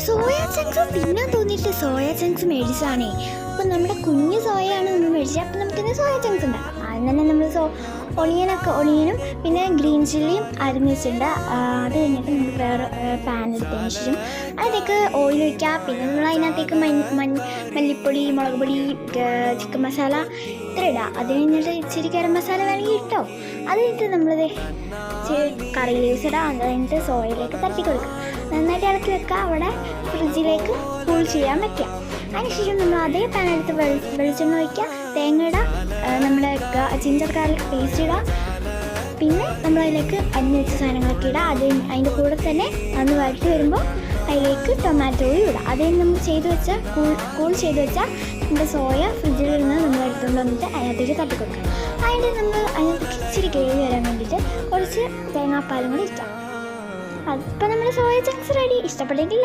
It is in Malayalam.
സോയ ചങ്ക്സ് തിന്നാൻ തോന്നിയിട്ട് സോയ ചങ്ക്സ് മേടിച്ചതാണേ. അപ്പോൾ നമ്മുടെ കുഞ്ഞ് സോയയാണ് നമ്മൾ മേടിച്ചത്. അപ്പോൾ നമുക്കിന്ന് സോയ ചങ്ക്സ് ഉണ്ടാക്കാം. ആദ്യം തന്നെ നമ്മൾ ഒണിയനും പിന്നെ ഗ്രീൻ ചില്ലിയും അരിഞ്ഞ് വെച്ചിട്ടുണ്ട്. അത് കഴിഞ്ഞിട്ട് നമ്മൾ വേറെ പാൻ എടുത്തതിന് ശേഷം അതിലേക്ക് ഓയിൽ ഒഴിക്കുക. പിന്നെ നമ്മൾ അതിനകത്തേക്ക് മല്ലിപ്പൊടി, മുളക് പൊടി, ചിക്കൻ മസാല ഇത്ര ഇടുക. അത് കഴിഞ്ഞിട്ട് ഇച്ചിരി ഗരം മസാല വേണമെങ്കിൽ ഇട്ടോ. അത് കഴിഞ്ഞിട്ട് നമ്മളത് കറി ലീവ്സ് ഇടുക. അത് കഴിഞ്ഞിട്ട് സോയയിലേക്ക് തട്ടി കൊടുക്കുക. നന്നായിട്ട് ഇളക്കി വെക്കുക. അവിടെ ഫ്രിഡ്ജിലേക്ക് കൂൾ ചെയ്യാൻ വയ്ക്കുക. അതിനുശേഷം നമ്മൾ അതേ പാൻ എടുത്ത് വെളിച്ചെണ്ണ വയ്ക്കുക. തേങ്ങ ഇടുക, നമ്മുടെ ജിഞ്ചർ ഗാർലിക് പേസ്റ്റ് ഇടുക. പിന്നെ നമ്മളതിലേക്ക് അരിഞ്ഞ് വെച്ച സാധനങ്ങളൊക്കെ ഇടുക. അതിൻ്റെ കൂടെ തന്നെ അന്ന് വഴറ്റി വരുമ്പോൾ അതിലേക്ക് ടൊമാറ്റോയും ഇടുക. അതിന് നമ്മൾ കൂൾ ചെയ്ത് വെച്ചാൽ നമ്മുടെ സോയ ഫ്രിഡ്ജിൽ നിന്ന് നമ്മൾ എടുത്തുകൊണ്ട് വന്നിട്ട് അതിനകത്തേക്ക് തട്ടി കൊടുക്കുക. അതിൻ്റെ നമ്മൾ അതിനകത്തേക്ക് ഇച്ചിരി ഗ്രേവി വരാൻ വേണ്ടിയിട്ട് കുറച്ച് തേങ്ങാപ്പാലും കൂടി ഇഷ്ടം. അതിപ്പോൾ നമ്മുടെ സോയ ചങ്ക്സ് റെഡി. ഇഷ്ടപ്പെട്ടെങ്കിൽ